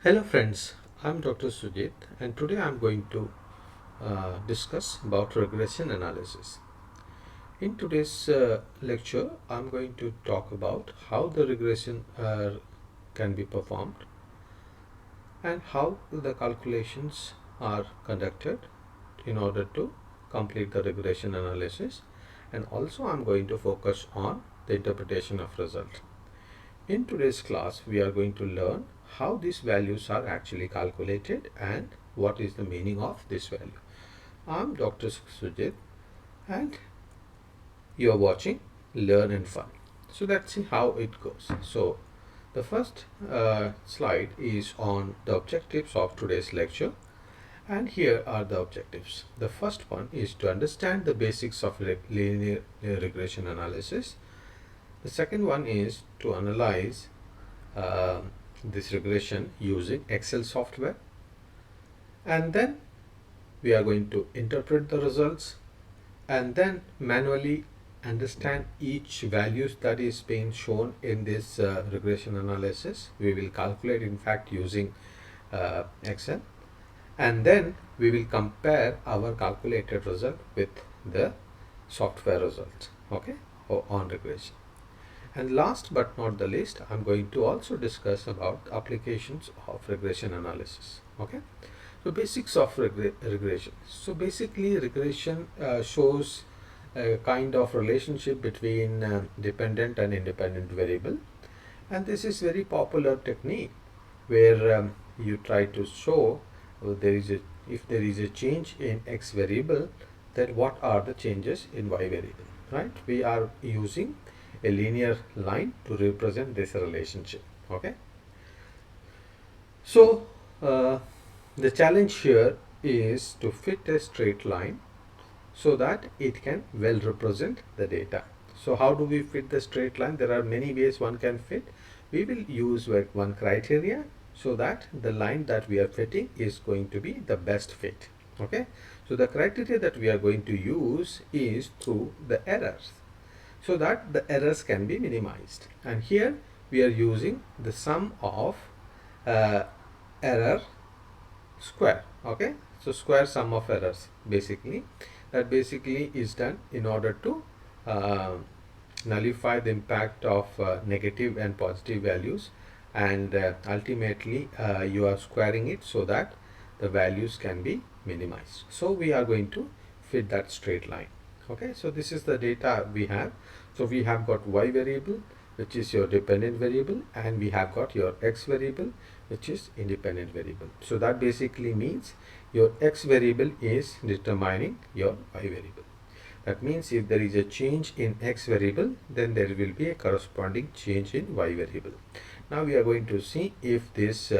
Hello friends, I'm Dr. Sujit and today I'm going to discuss about regression analysis. In today's lecture, I'm going to talk about how the regression can be performed and how the calculations are conducted in order to complete the regression analysis, and also I'm going to focus on the interpretation of result. In today's class, we are going to learn how these values are actually calculated and what is the meaning of this value. I'm Dr. Sujit and you are watching Learn and Fun. So let's see how it goes. So the first slide is on the objectives of today's lecture, and here are the objectives. The first one is to understand the basics of linear regression analysis. The second one is to analyze this regression using Excel software, and then we are going to interpret the results and then manually understand each values that is being shown in this regression analysis. We will calculate in fact using Excel, and then we will compare our calculated result with the software results, okay, on regression. And last but not the least, I'm going to also discuss about applications of regression analysis. Okay, so basics of regression. So basically, regression shows a kind of relationship between dependent and independent variable, and this is very popular technique where you try to show if there is a change in x variable, then what are the changes in y variable, right? We are using a linear line to represent this relationship. Okay, so the challenge here is to fit a straight line so that it can well represent the data. So how do we fit the straight line? There are many ways one can fit. We will use one criteria so that the line that we are fitting is going to be the best fit. Okay, so the criteria that we are going to use is through the errors, so that the errors can be minimized. And here we are using the sum of error square. Okay, so square sum of errors, basically that basically is done in order to nullify the impact of negative and positive values, and ultimately you are squaring it so that the values can be minimized. So we are going to fit that straight line. Okay, so this is the data we have. So we have got y variable, which is your dependent variable, and we have got your x variable, which is independent variable. So that basically means your x variable is determining your y variable. That means if there is a change in x variable, then there will be a corresponding change in y variable. Now we are going to see if this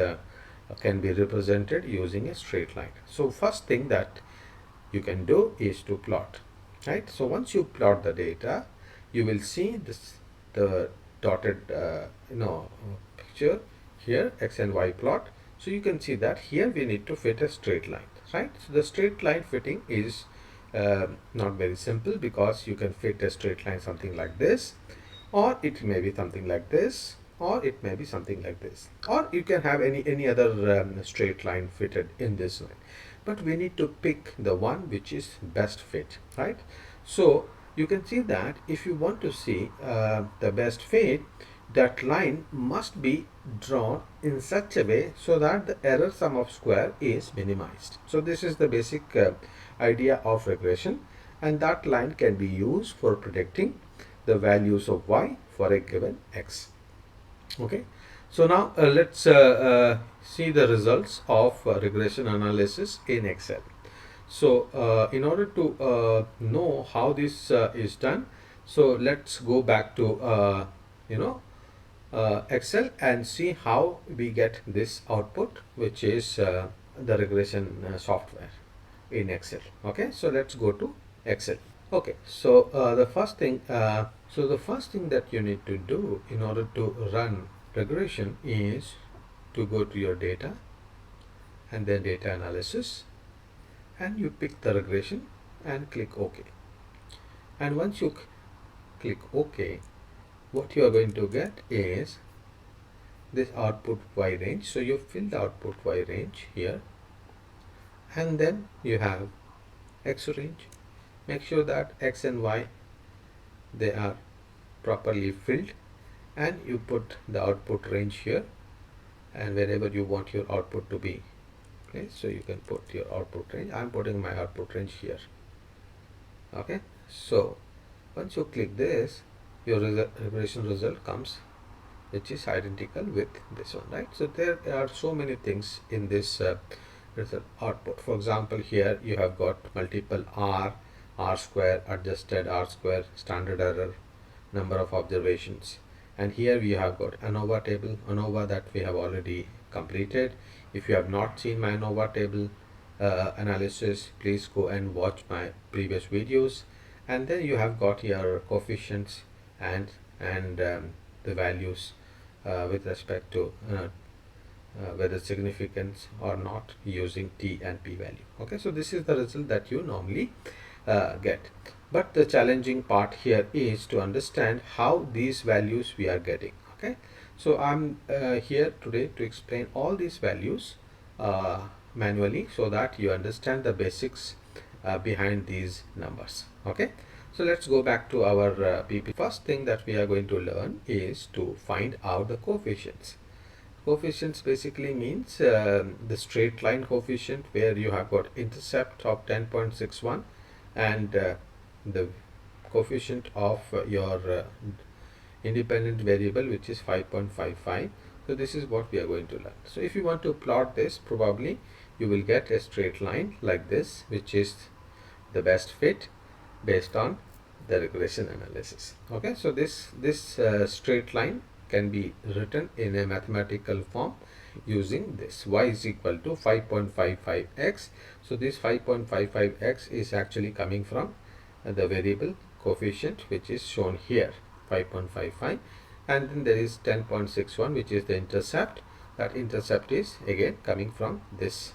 can be represented using a straight line. So first thing that you can do is to plot, right? So once you plot the data, you will see the dotted picture here, x and y plot. So you can see that here we need to fit a straight line, right? So the straight line fitting is not very simple, because you can fit a straight line something like this, or it may be something like this, or it may be something like this, or you can have any other straight line fitted in this line, but we need to pick the one which is best fit, right? So you can see that if you want to see the best fit, that line must be drawn in such a way so that the error sum of square is minimized. So this is the basic idea of regression, and that line can be used for predicting the values of y for a given x. Okay, so now let's see the results of regression analysis in Excel. So in order to know how this is done, so let's go back to Excel and see how we get this output, which is the regression software in Excel. Okay, so let's go to Excel. Okay, so the first thing that you need to do in order to run regression is to go to your data and then data analysis, and you pick the regression and click OK. And once you click OK, what you are going to get is this output y range. So you fill the output y range here, and then you have x range. Make sure that x and y, they are properly filled, and you put the output range here and wherever you want your output to be. Okay, so you can put your output range. I'm putting my output range here. Okay, so once you click this, your regression result comes, which is identical with this one, right? So there are so many things in this result output. For example, here you have got multiple r square, adjusted r square, standard error, number of observations, and here we have got ANOVA table, ANOVA that we have already completed. If you have not seen my ANOVA table analysis, please go and watch my previous videos. And then you have got your coefficients and the values with respect to whether significance or not using t and p value. Okay, so this is the result that you normally get. But the challenging part here is to understand how these values we are getting. Okay, so I'm here today to explain all these values manually, so that you understand the basics behind these numbers. Okay, so let's go back to our PP. First thing that we are going to learn is to find out the coefficients. Coefficients basically means the straight line coefficient, where you have got intercept of 10.61 and the coefficient of your independent variable, which is 5.55. So this is what we are going to learn. So if you want to plot this, probably you will get a straight line like this, which is the best fit based on the regression analysis. Okay, so this straight line can be written in a mathematical form using this y is equal to 5.55x. So this 5.55x is actually coming from the variable coefficient, which is shown here, 5.55, and then there is 10.61, which is the intercept. That intercept is again coming from this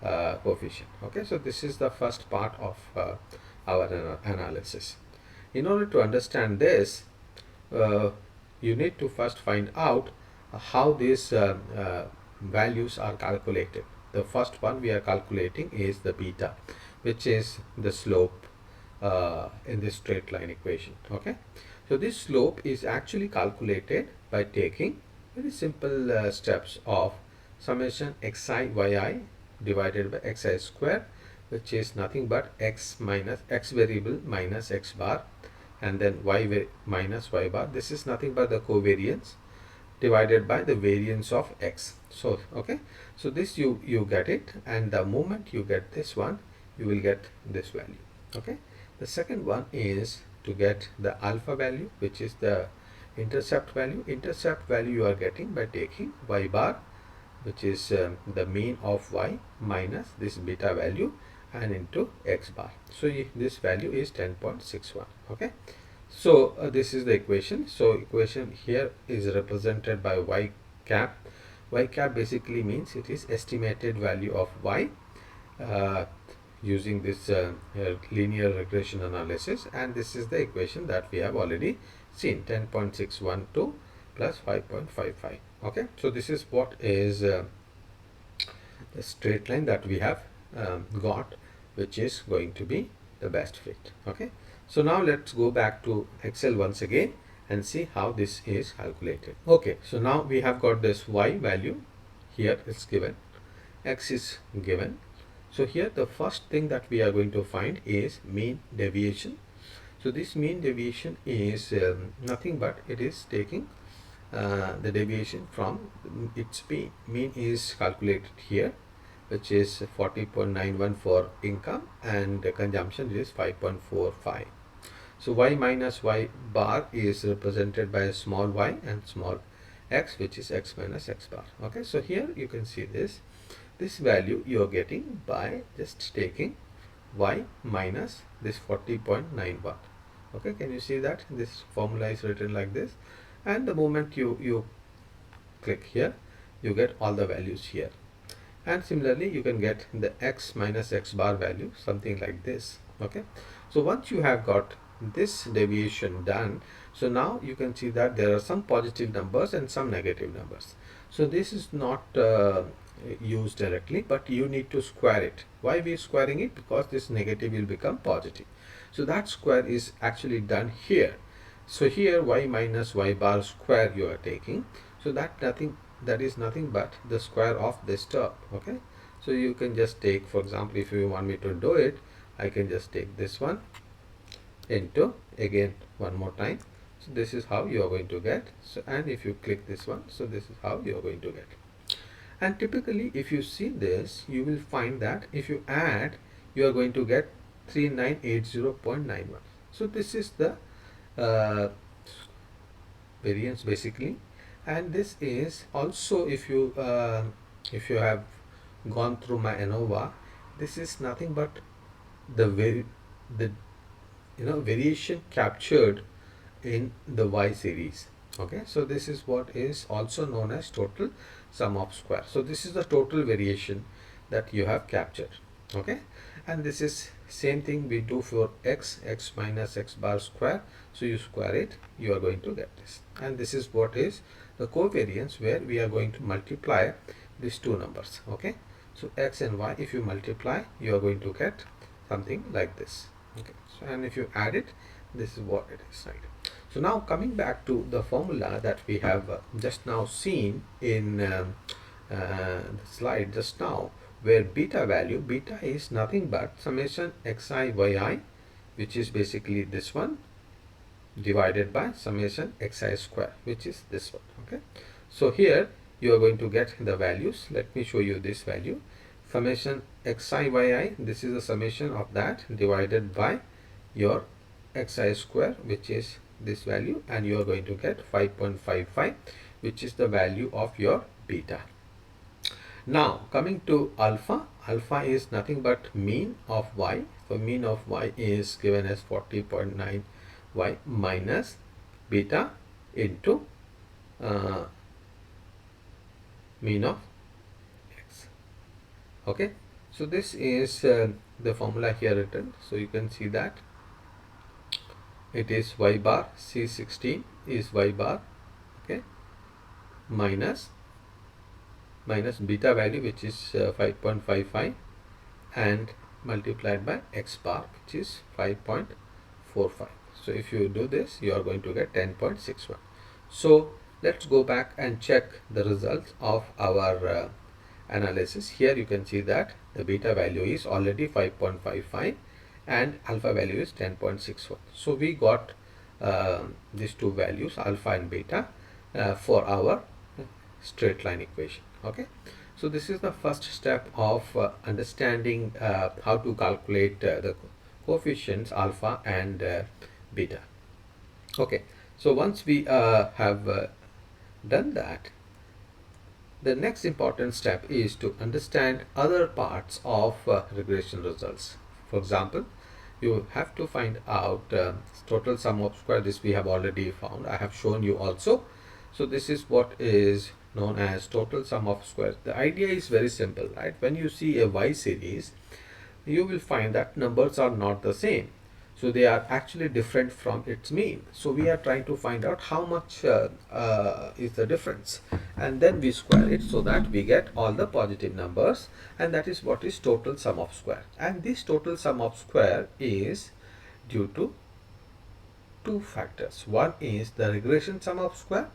coefficient. Okay, so this is the first part of our analysis. In order to understand this, you need to first find out how these values are calculated. The first one we are calculating is the beta, which is the slope in this straight line equation. Okay, so this slope is actually calculated by taking very simple steps of summation xi yi divided by xi square, which is nothing but x minus x variable minus x bar, and then y minus y bar. This is nothing but the covariance divided by the variance of x. So okay, so this you get it, and the moment you get this one, you will get this value. Okay, the second one is to get the alpha value, which is the intercept value. Intercept value you are getting by taking y bar, which is the mean of y, minus this beta value and into x bar. So this value is 10.61. Okay, so this is the equation. So equation here is represented by y cap. Y cap basically means it is estimated value of y using this linear regression analysis, and this is the equation that we have already seen, 10.612 plus 5.55. Okay, so this is what is the straight line that we have got, which is going to be the best fit. Okay, so now let's go back to Excel once again and see how this is calculated. Okay, so now we have got this y value here, it's given, x is given. So here the first thing that we are going to find is mean deviation. So this mean deviation is nothing but it is taking the deviation from its mean. Mean is calculated here, which is 40.91 for income, and the consumption is 5.45. So y minus y bar is represented by a small y and small x, which is x minus x bar. Okay, so here you can see this value you are getting by just taking y minus this 40.91. Okay, can you see that this formula is written like this, and the moment you click here, you get all the values here. And similarly you can get the x minus x bar value, something like this. Okay, so once you have got this deviation done, so now you can see that there are some positive numbers and some negative numbers. So this is not used directly, but you need to square it. Why we are squaring it? Because this negative will become positive. So that square is actually done here. So here y minus y bar square you are taking. So that is nothing but the square of this term. Okay. So you can just take, for example, if you want me to do it, I can just take this one into, again one more time. So this is how you are going to get. So, and if you click this one, so this is how you are going to get. And typically if you see this, you will find that if you add, you are going to get 3980.91. So this is the uh, variance basically. And this is also, if you have gone through my ANOVA, this is nothing but the variation captured in the y series. Okay, so this is what is also known as total sum of square. So this is the total variation that you have captured. Okay, and this is same thing we do for x minus x bar square. So you square it, you are going to get this. And this is what is the covariance, where we are going to multiply these two numbers. Okay, so x and y, if you multiply, you are going to get something like this. Okay, so, and if you add it, this is what it is, right? So now coming back to the formula that we have just now seen in the slide just now, where beta is nothing but summation xi yi, which is basically this one, divided by summation xi square, which is this one. Okay, so here you are going to get the values. Let me show you this value. Summation xi yi, this is the summation of that divided by your xi square, which is this value, and you are going to get 5.55, which is the value of your beta. Now coming to alpha is nothing but mean of y. So mean of y is given as 40.9 y minus beta into mean of x. Okay, so this is the formula here written. So you can see that it is y bar, C16 is y bar, okay, minus beta value, which is 5.55, and multiplied by x bar, which is 5.45. So if you do this, you are going to get 10.61. So let's go back and check the results of our analysis. Here you can see that the beta value is already 5.55 and alpha value is 10.61. So we got these two values, alpha and beta, for our straight line equation. Okay, so this is the first step of understanding how to calculate the coefficients alpha and beta. Okay, so once we have done that, the next important step is to understand other parts of regression results. For example, you have to find out total sum of square. This we have already found. I have shown you also. So this is what is known as total sum of squares. The idea is very simple, right? When you see a y series, you will find that numbers are not the same. So they are actually different from its mean. So we are trying to find out how much is the difference, and then we square it so that we get all the positive numbers, and that is what is total sum of square. And this total sum of square is due to two factors. One is the regression sum of square,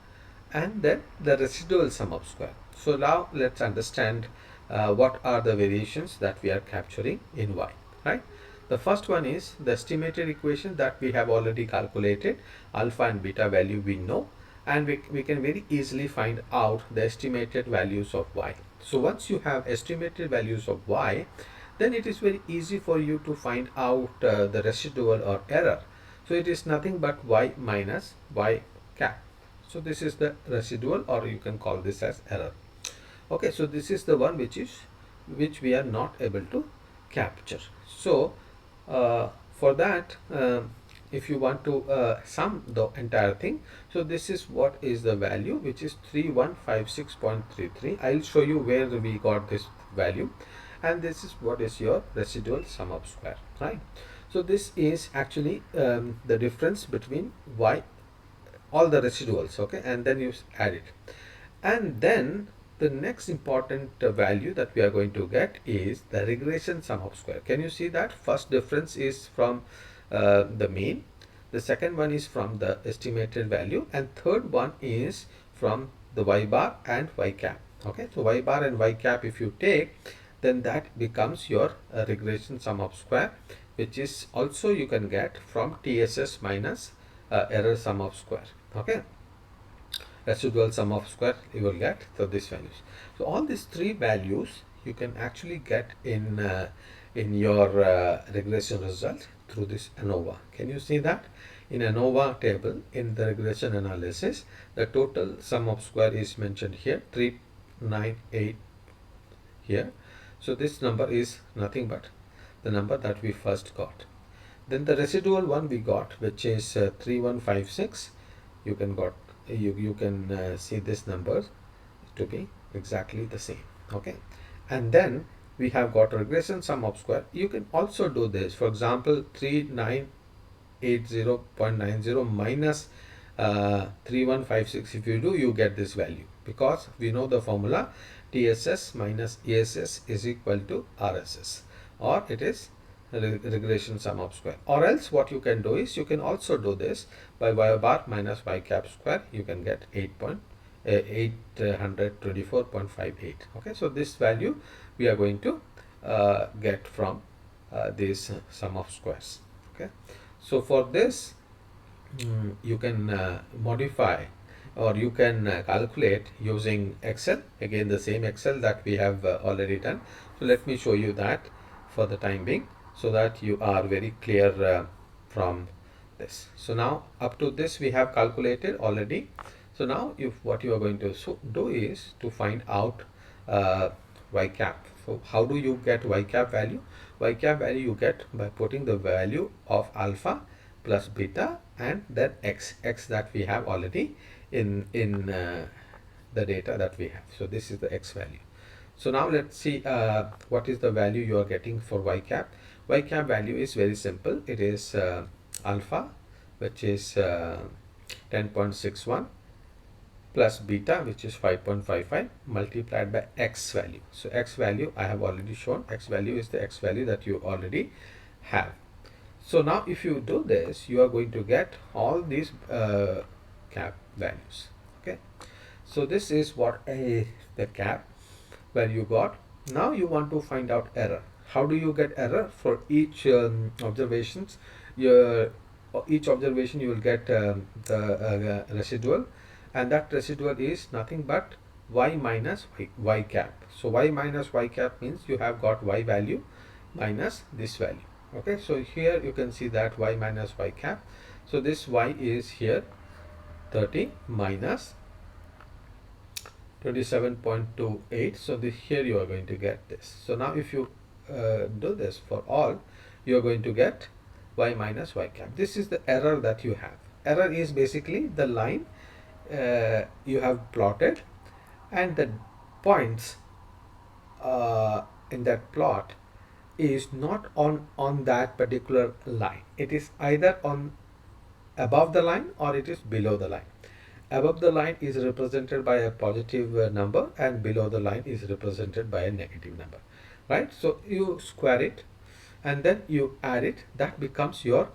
and then the residual sum of square. So now let's understand what are the variations that we are capturing in y, right? The first one is the estimated equation that we have already calculated. Alpha and beta value we know, and we can very easily find out the estimated values of y. So once you have estimated values of y, then it is very easy for you to find out the residual or error. So it is nothing but y minus y cap. So this is the residual, or you can call this as error. Okay, so this is the one which we are not able to capture. So for that, if you want to sum the entire thing, so this is what is the value, which is 3156.33. I'll show you where we got this value, and this is what is your residual sum of square, right? So this is actually the difference between y, all the residuals, okay, and then you add it. And then the next important value that we are going to get is the regression sum of square. Can you see that? First difference is from the mean, the second one is from the estimated value, and third one is from the y bar and y cap. Okay, so y bar and y cap if you take, then that becomes your regression sum of square, which is also you can get from TSS minus error sum of square. Okay, residual sum of square you will get, so these values. So all these three values you can actually get in your regression result through this ANOVA. Can you see that? In ANOVA table in the regression analysis, the total sum of square is mentioned here, 398 here. So this number is nothing but the number that we first got. Then the residual one we got, which is 3156. You can see this number to be exactly the same. Okay, and then we have got regression sum of square. You can also do this. For example, 3980.90 minus 3156. If you do, you get this value, because we know the formula TSS minus ESS is equal to RSS, or it is regression sum of square. Or else what you can do is you can also do this by y bar minus y cap square. You can get 824.58. Okay, so this value we are going to get from this sum of squares. Okay, so for this you can modify, or you can calculate using Excel. Again, the same Excel that we have already done. So let me show you that for the time being, so that you are very clear from this. So now up to this we have calculated already. So now what you are going to do is to find out y cap. So how do you get y cap value? Y cap value you get by putting the value of alpha plus beta and then x that we have already in the data that we have. So this is the x value. So now let's see what is the value you are getting for y cap. Y cap value is very simple. It is alpha, which is 10.61, plus beta, which is 5.55, multiplied by x value. So x value I have already shown. X value is the x value that you already have. So now if you do this, you are going to get all these cap values. Okay, so this is what the cap value you got. Now you want to find out error. How do you get error? For each observations, each observation you will get the residual, and that residual is nothing but y minus y cap. So y minus y cap means you have got y value minus this value. Okay, so here you can see that y minus y cap. So this y is here 30 minus 27.28. so here you are going to get this. So now if you do this for all, you are going to get y minus y cap. This is the error that you have. Error is basically the line you have plotted, and the points in that plot is not on that particular line. It is either on above the line or it is below the line. Above the line is represented by a positive number, and below the line is represented by a negative number, right? So you square it and then you add it. That becomes your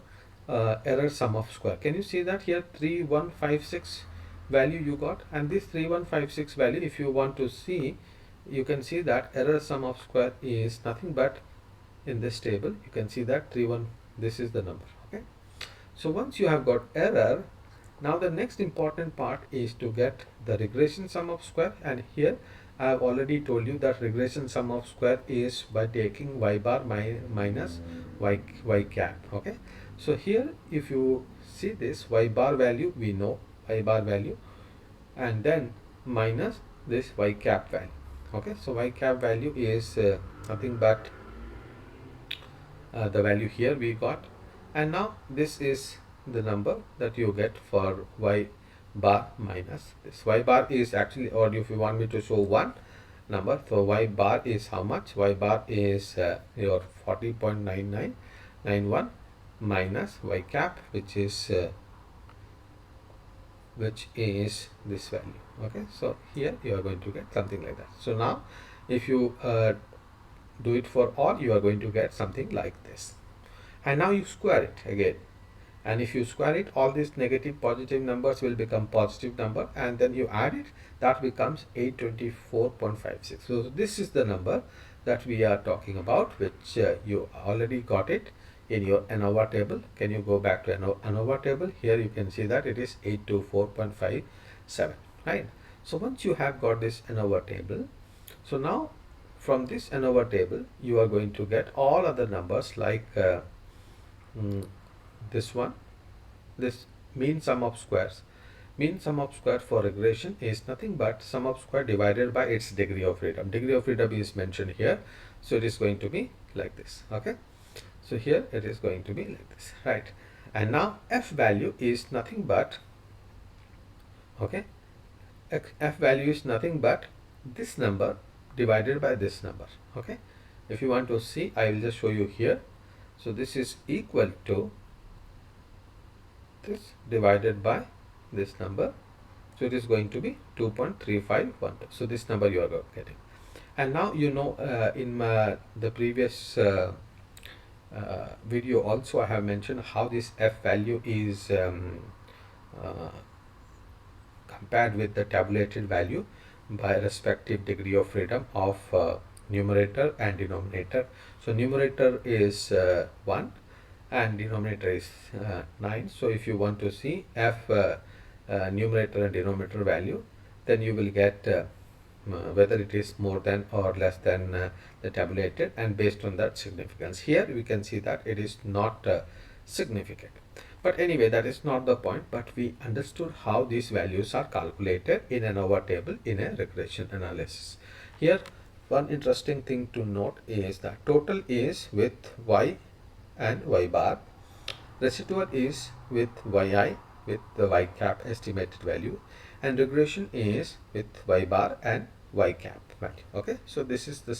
error sum of square. Can you see that here 3156 value you got, and this 3156 value, if you want to see, you can see that error sum of square is nothing but in this table. You can see that 31, this is the number. Okay, so once you have got error, now the next important part is to get the regression sum of square, and here I have already told you that regression sum of square is by taking y bar minus y cap. Okay, so here if you see this y bar value, we know y bar value, and then minus this y cap value. Okay, so y cap value is nothing but the value here we got, and now this is the number that you get for y bar minus this. Y bar is actually, or if you want me to show one number, so y bar is how much? Y bar is your 40.9991 minus y cap, which is which is this value. Okay, so here you are going to get something like that. So now if you do it for all, you are going to get something like this. And now you square it again, and if you square it, all these negative positive numbers will become positive number, and then you add it, that becomes 824.56. so this is the number that we are talking about, which you already got it in your ANOVA table. Can you go back to ANOVA table? Here you can see that it is 824.57, right? So once you have got this ANOVA table, so now from this ANOVA table you are going to get all other numbers like this one, this mean sum of squares. Mean sum of square for regression is nothing but sum of square divided by its degree of freedom. Degree of freedom is mentioned here, so it is going to be like this. Okay, so here it is going to be like this, right? And now f value is nothing but, okay, f value is nothing but this number divided by this number. Okay, if you want to see, I will just show you here. So this is equal to this divided by this number, so it is going to be 2.3512. so this number you are getting. And now you know, in the previous video also I have mentioned how this f value is compared with the tabulated value by respective degree of freedom of numerator and denominator. So numerator is 1 and denominator is 9. So if you want to see f numerator and denominator value, then you will get whether it is more than or less than the tabulated, and based on that significance. Here we can see that it is not significant. But anyway, that is not the point, but we understood how these values are calculated in an ANOVA table in a regression analysis. Here one interesting thing to note is that total is with y and y bar, residual is with yi with the y cap estimated value, and regression is with y bar and y cap value. Okay, so this is the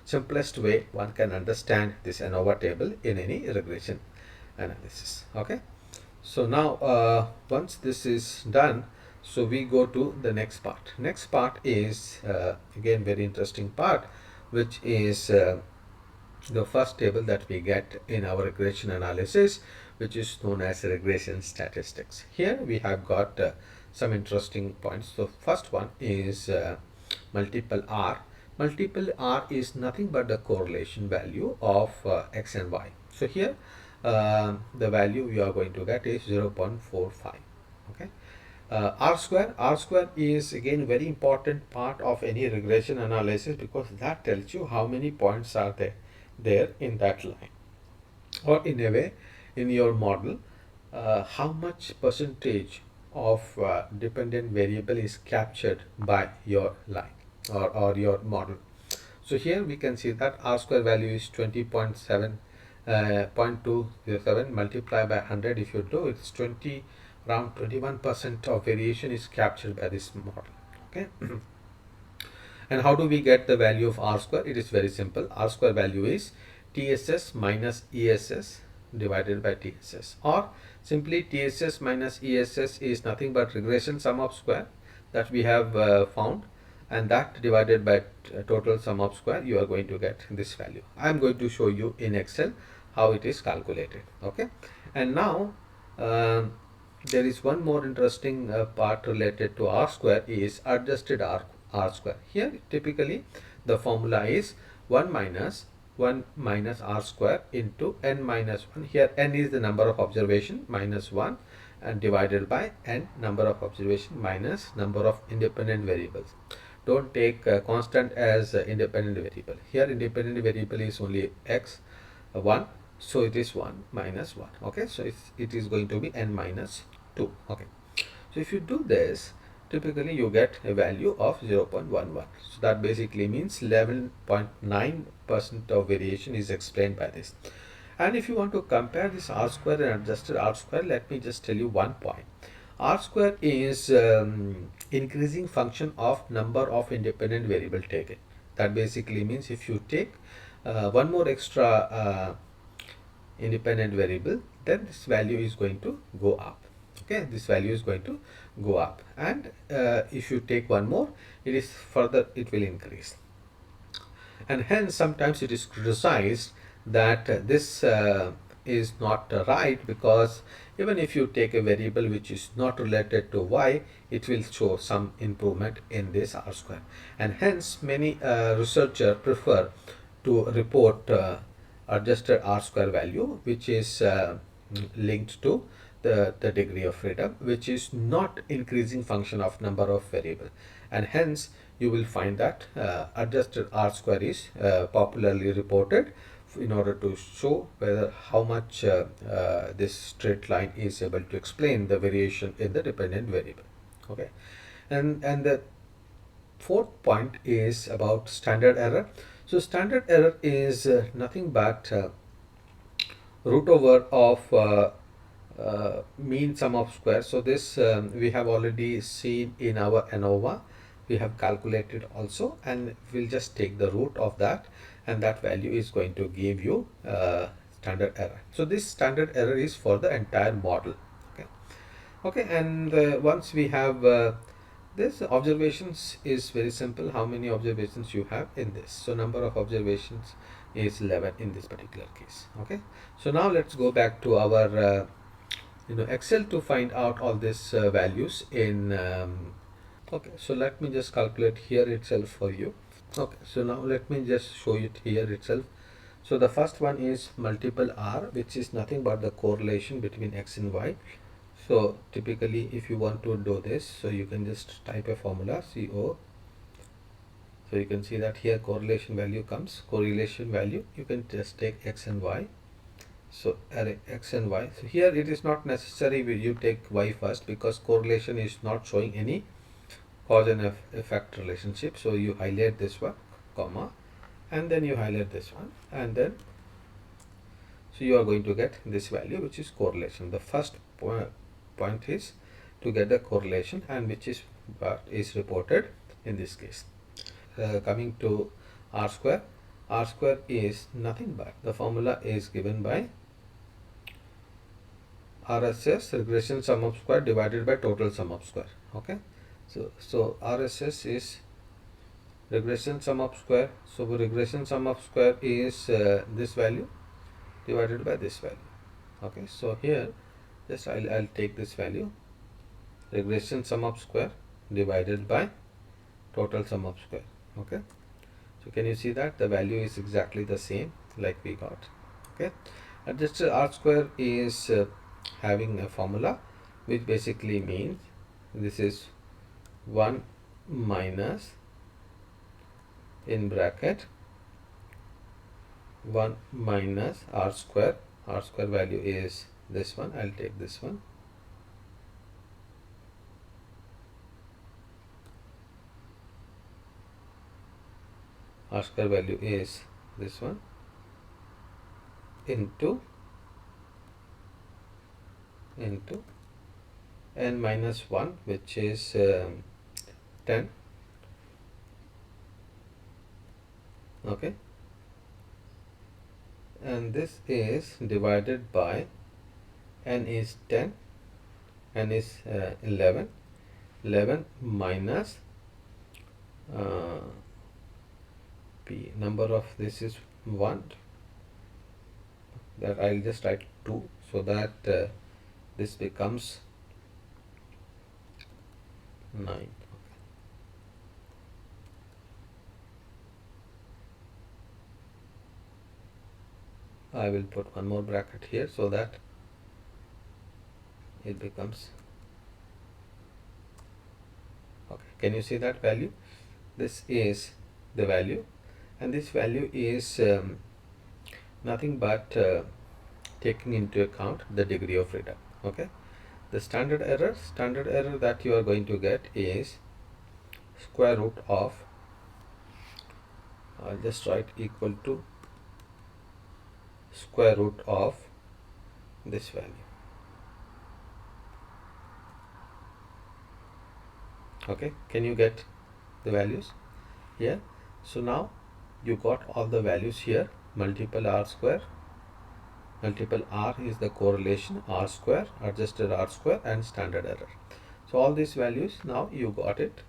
simplest way one can understand this ANOVA table in any regression analysis. Okay, so now once this is done, so we go to the next part. Next part is again very interesting part, which is the first table that we get in our regression analysis, which is known as regression statistics. Here we have got some interesting points. So first one is multiple R. Multiple R is nothing but the correlation value of x and y. So here the value we are going to get is 0.45. Okay, R square is again very important part of any regression analysis, because that tells you how many points are there in that line, or in a way in your model, how much percentage of dependent variable is captured by your line or your model. So here we can see that R square value is 20.7 0.207 multiplied by 100. If you do, it's around 21% of variation is captured by this model. Okay. And how do we get the value of R square? It is very simple. R square value is TSS minus ESS divided by TSS, or simply TSS minus ESS is nothing but regression sum of square that we have found, and that divided by total sum of square, you are going to get this value. I am going to show you in Excel how it is calculated. Okay, and now there is one more interesting part related to R square is adjusted R square. Here typically the formula is 1 minus R square into n minus 1. Here n is the number of observation minus 1, and divided by n number of observation minus number of independent variables. Don't take constant as independent variable. Here independent variable is only x 1, so it is 1 minus 1. Okay, so it is going to be n minus 2. Okay, so if you do this, typically you get a value of 0.11. So that basically means 11.9% of variation is explained by this. And if you want to compare this R square and adjusted R square, let me just tell you one point. R square is increasing function of number of independent variable taken. That basically means if you take one more extra independent variable, then this value is going to go up. Okay, this value is going to go up, and if you take one more, it will increase. And hence sometimes it is criticized that this is not right, because even if you take a variable which is not related to y, it will show some improvement in this r square. And hence many researchers prefer to report adjusted r square value, which is linked to the degree of freedom, which is not increasing function of number of variable. And hence you will find that adjusted r square is popularly reported in order to show whether how much this straight line is able to explain the variation in the dependent variable. Okay, and the fourth point is about standard error. So standard error is nothing but root over of mean sum of squares. So this we have already seen in our ANOVA. We have calculated also, and we'll just take the root of that, and that value is going to give you standard error. So this standard error is for the entire model. Okay, and once we have this observations is very simple. How many observations you have in this? So number of observations is 11 in this particular case. Okay, so now let's go back to our Excel to find out all these values in okay, so let me just calculate here itself for you. Okay, so now let me just show it here itself. So the first one is multiple r, which is nothing but the correlation between x and y. So typically if you want to do this, so you can just type a formula CO. So you can see that here correlation value comes, correlation value, you can just take x and y. So array x and y. So here it is not necessary you take y first, because correlation is not showing any cause and effect relationship. So you highlight this one, comma, and then you highlight this one, and then so you are going to get this value, which is correlation. The first point is to get the correlation, and which is what is reported in this case. Coming to r square is nothing but the formula is given by RSS, regression sum of square, divided by total sum of square. Okay, so RSS is regression sum of square. So regression sum of square is this value divided by this value. Okay, so here just I'll take this value, regression sum of square divided by total sum of square. Okay, so can you see that the value is exactly the same like we got. Okay, adjusted r square is having a formula which basically means this is 1 minus in bracket 1 minus r square value is this one. I'll take this one, r square value is this one, into n minus 1, which is 10. Okay, and this is divided by n is 10, n is 11 minus p, number of this is 1, that I'll just write 2, so that this becomes 9. I will put one more bracket here so that it becomes okay. Can you see that value? This is the value, and this value is nothing but taking into account the degree of freedom. Okay, the standard error that you are going to get is square root of, I'll just write equal to square root of this value. Okay, can you get the values here? So now you got all the values here. Multiple r square, multiple r is the correlation, r square, adjusted r square, and standard error. So all these values now you got it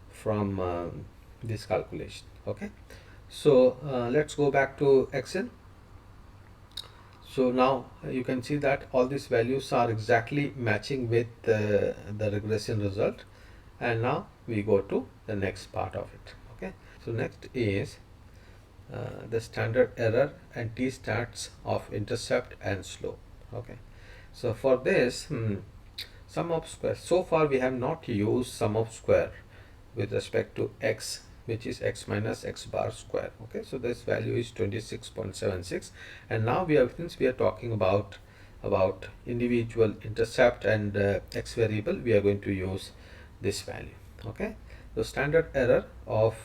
from this calculation. Okay, so let's go back to Excel. So now you can see that all these values are exactly matching with the regression result, and now we go to the next part of it. Okay, so next is the standard error and t-stats of intercept and slope. Okay, so for this sum of square, so far we have not used sum of square with respect to x, which is x minus x bar square. Okay, so this value is 26.76, and now we are, since we are talking about individual intercept and x variable, we are going to use this value. Okay, the standard error of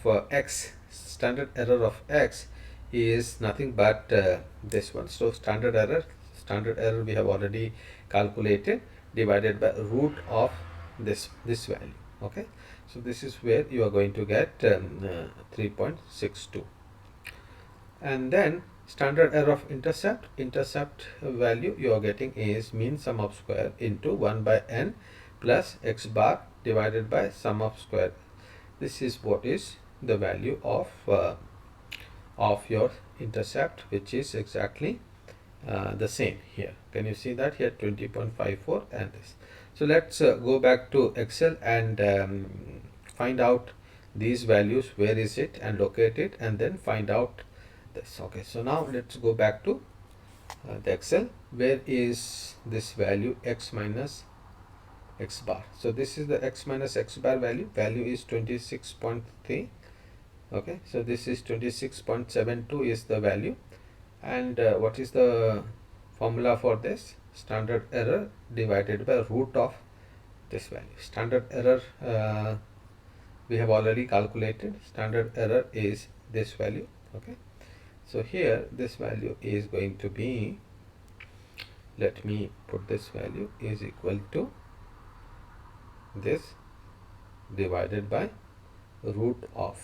standard error of x is nothing but this one. So standard error we have already calculated, divided by root of this value. Okay, so this is where you are going to get 3.62. And then standard error of intercept value you are getting is mean sum of square into 1 by n plus x bar divided by sum of square. This is what is the value of your intercept, which is exactly the same here. Can you see that here, 20.54 and this. So let's go back to Excel and find out these values, where is it, and locate it, and then find out this. Okay, so now let's go back to the Excel. Where is this value, x minus x bar? So this is the x minus x bar value is 26.3. okay, so this is 26.72 is the value, and what is the formula for this? Standard error divided by root of this value. Standard error we have already calculated. Standard error is this value. Okay, so here this value is going to be, let me put this value is equal to this divided by root of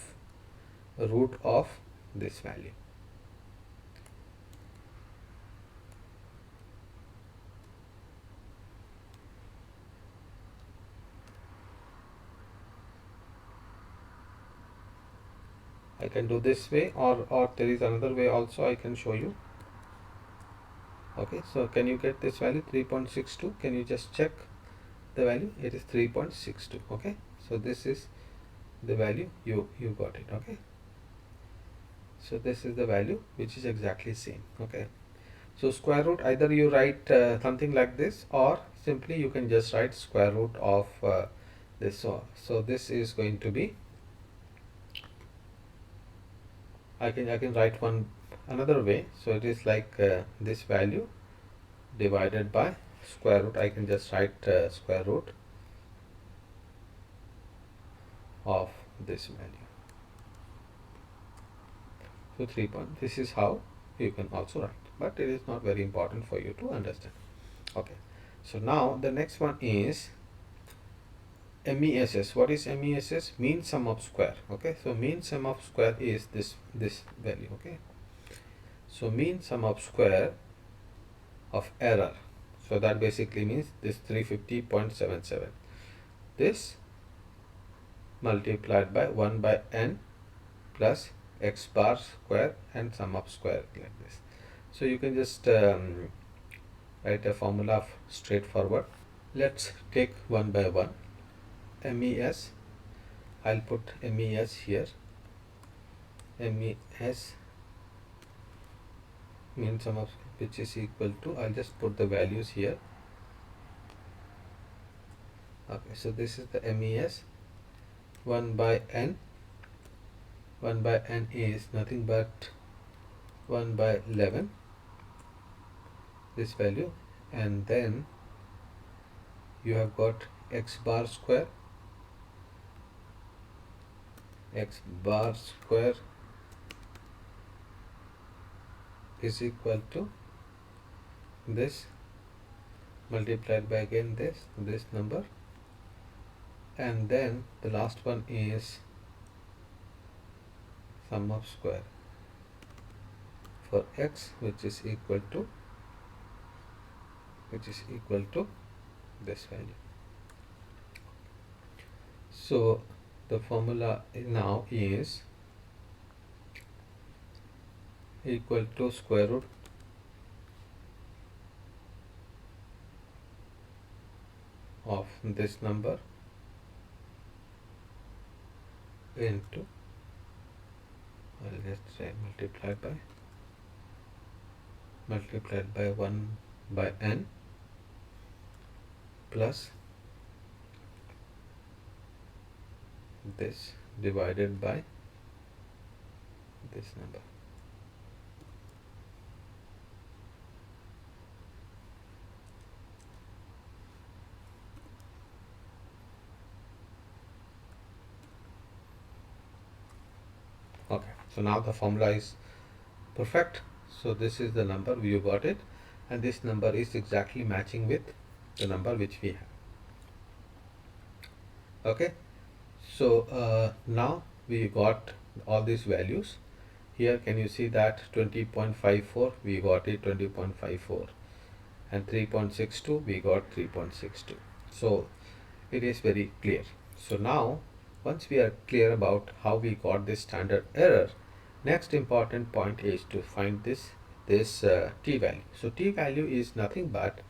this value. I can do this way, or there is another way also I can show you. Okay, so can you get this value 3.62? Can you just check the value? It is 3.62. okay, so this is the value you got it. Okay, so this is the value which is exactly same. Okay, so square root, either you write something like this, or simply you can just write square root of this. So this is going to be, I can write another way. So it is like this value divided by square root. I can just write square root of this value. So 3 point, this is how you can also write, but it is not very important for you to understand. Okay, so now the next one is MESS. What is MESS? Mean sum of square. Okay, so mean sum of square is this value. Okay, so mean sum of square of error, so that basically means this 350.77, this multiplied by 1 by n plus x bar square and sum of square, like this. So you can just write a formula of straightforward. Let's take one by one. MES, I'll put MES here. MES mean sum of, which is equal to, I'll just put the values here. Okay, so this is the MES. 1 by n is nothing but 1 by 11, this value, and then you have got x bar square is equal to this multiplied by again this number, and then the last one is sum of square for x, which is equal to this value. So the formula now is equal to square root of this number into, I'll just say multiplied by 1 by n plus this divided by this number. Okay, so now the formula is perfect. So this is the number, you got it, and this number is exactly matching with the number which we have. Okay, so now we got all these values. Here can you see that 20.54 we got it 20.54, and 3.62 we got 3.62. So it is very clear. So now once we are clear about how we got this standard error, next important point is to find this t value. So t value is nothing but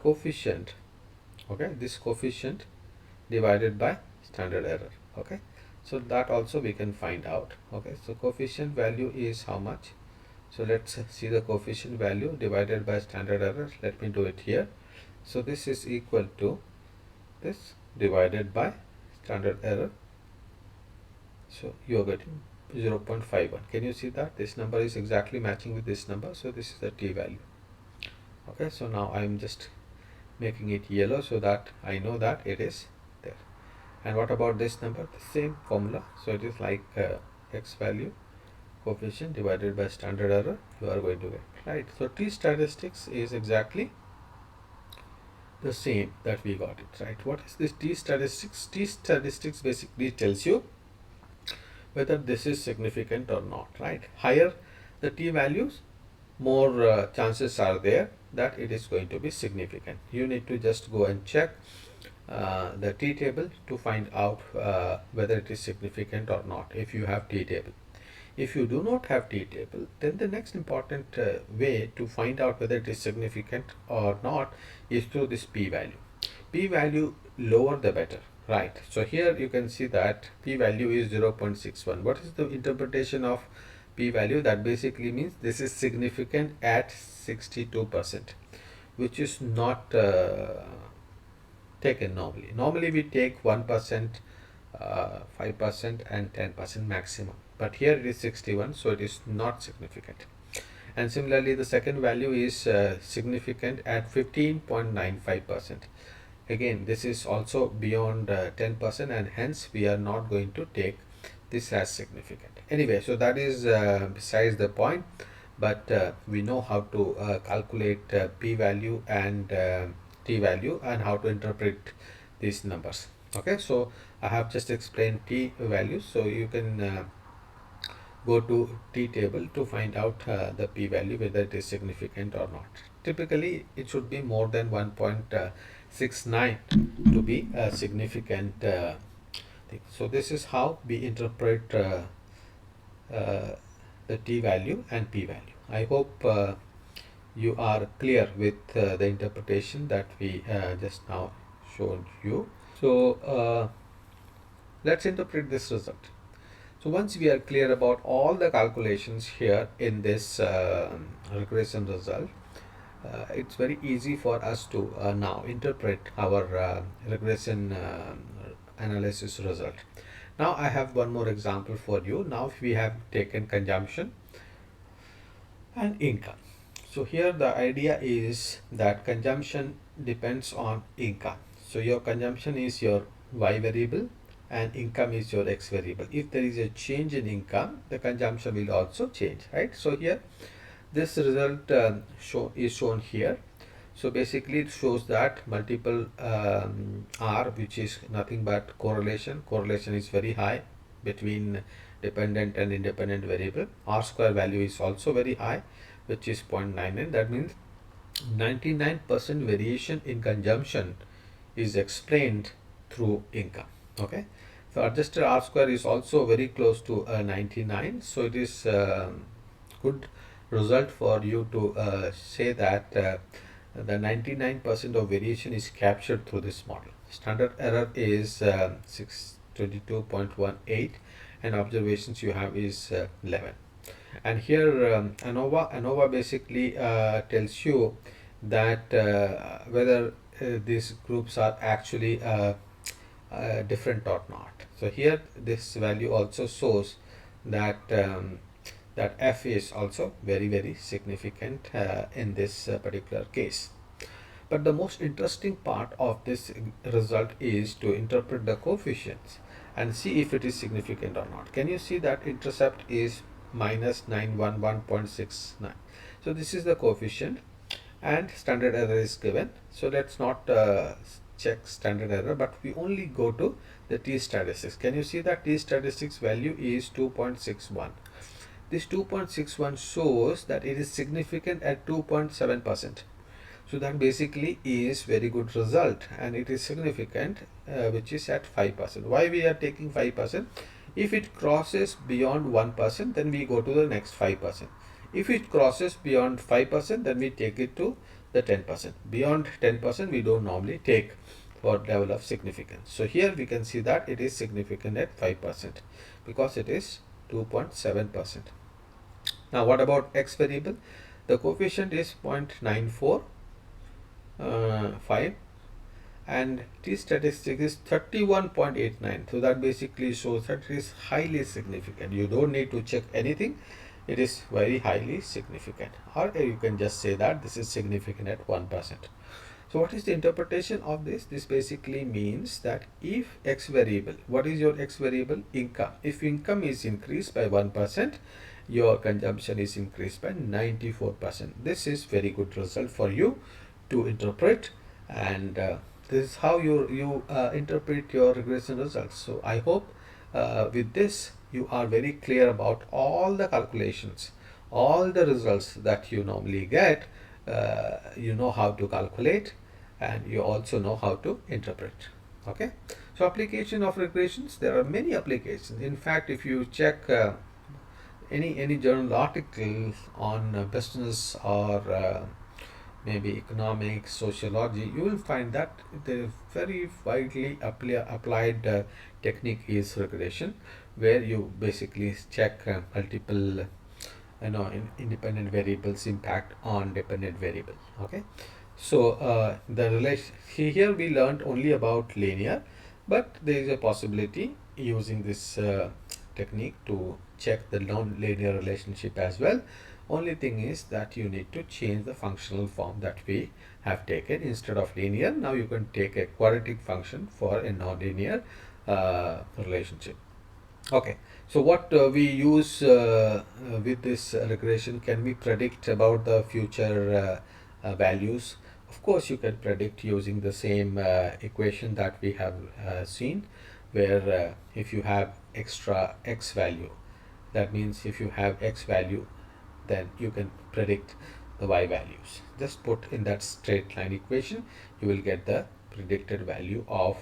coefficient, okay, this coefficient divided by standard error. Okay, so that also we can find out. Okay, so coefficient value is how much? So let's see the coefficient value divided by standard error. Let me do it here. So this is equal to this divided by standard error. So you are getting 0.51. Can you see that this number is exactly matching with this number? So this is the t value. Okay, so now I am just making it yellow so that I know that it is there. And what about this number? The same formula. So it is like x value coefficient divided by standard error, you are going to get, right? So t statistics is exactly the same that we got it, right? What is this t statistics? T statistics basically tells you whether this is significant or not, right? Higher the t values, more chances are there that it is going to be significant. You need to just go and check the t table to find out whether it is significant or not if you have t table. If you do not have t table, then the next important way to find out whether it is significant or not is through this p value. P value lower the better, right? So here you can see that p value is 0.61. What is the interpretation of p value? That basically means this is significant at 62%, which is not taken normally. Normally we take 1%, 5% and 10% maximum, but here it is 61, so it is not significant. And similarly the second value is significant at 15.95%. Again, this is also beyond 10%, and hence we are not going to take this as significant. Anyway, so that is besides the point, but we know how to calculate p value and t value and how to interpret these numbers. Okay, so I have just explained t values, so you can go to t table to find out the p value, whether it is significant or not. Typically it should be more than 1.69 to be a significant thing. So this is how we interpret the t value and p value. I hope you are clear with the interpretation that we just now showed you. So let's interpret this result. So once we are clear about all the calculations here in this regression result, it's very easy for us to now interpret our regression analysis result. Now I have one more example for you. Now if we have taken consumption and income. So here the idea is that consumption depends on income. So your consumption is your y variable and income is your x variable. If there is a change in income, the consumption will also change, right? So here this result is shown here. So basically it shows that multiple R, which is nothing but correlation is very high between dependent and independent variable. R square value is also very high, which is 0.99. That means 99% variation in consumption is explained through income. Okay, so adjusted R square is also very close to 99, so it is good result for you to say that the 99% of variation is captured through this model. Standard error is 622.18 and observations you have is 11. And here ANOVA basically tells you that whether these groups are actually different or not. So here this value also shows that that F is also very significant in this particular case. But the most interesting part of this result is to interpret the coefficients and see if it is significant or not. Can you see that intercept is minus 911.69? So this is the coefficient and standard error is given. So let's not check standard error, but we only go to the t statistics. Can you see that t statistics value is 2.61? This 2.61 shows that it is significant at 2.7%. So that basically is very good result, and it is significant which is at 5%. Why we are taking 5%? If it crosses beyond 1%, then we go to the next 5%. If it crosses beyond 5%, then we take it to the 10%. Beyond 10%, we don't normally take for level of significance. So here we can see that it is significant at 5% because it is 2.7%. Now what about x variable? The coefficient is 0.945 and t statistic is 31.89. So that basically shows that it is highly significant. You don't need to check anything. It is very highly significant, or you can just say that this is significant at 1%. So what is the interpretation of this? This basically means that if x variable, what is your x variable? Income. If income is increased by 1%, your consumption is increased by 94%. This is very good result for you to interpret, and this is how you interpret your regression results. So I hope with this you are very clear about all the calculations, all the results that you normally get. You know how to calculate, and you also know how to interpret. Okay, so application of regressions, there are many applications. In fact, if you check any journal article on business or maybe economics, sociology, you will find that the very widely applied technique is regression, where you basically check multiple independent variables impact on dependent variable. Okay, so the relation here we learned only about linear, but there is a possibility using this technique to check the non-linear relationship as well. Only thing is that you need to change the functional form that we have taken. Instead of linear, now you can take a quadratic function for a non-linear relationship. Okay, so what we use with this regression, can we predict about the future values? Of course, you can predict using the same equation that we have seen, where if you have extra x value, that means if you have x value, then you can predict the y values. Just put in that straight line equation, you will get the predicted value of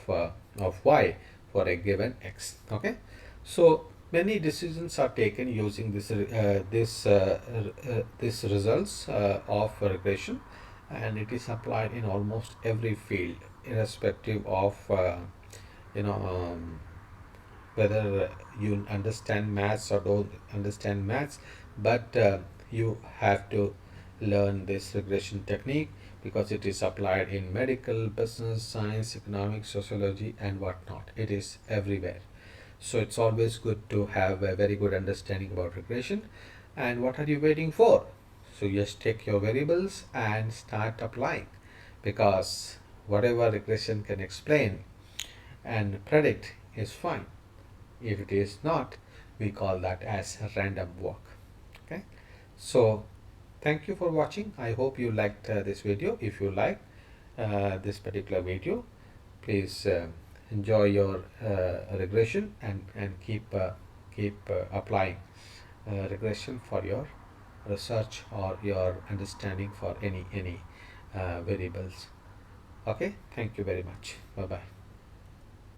y for a given x. Okay, so many decisions are taken using this results of regression, and it is applied in almost every field, irrespective of whether you understand maths or don't understand maths, but you have to learn this regression technique because it is applied in medical, business, science, economics, sociology, and whatnot. It is everywhere. So it's always good to have a very good understanding about regression. And what are you waiting for? So just take your variables and start applying, because whatever regression can explain and predict is fine. If it is not, we call that as random walk. Okay, so thank you for watching. I hope you liked this video. If you like this particular video, please enjoy your regression and keep applying regression for your research or your understanding for any variables. Okay, thank you very much. Bye bye.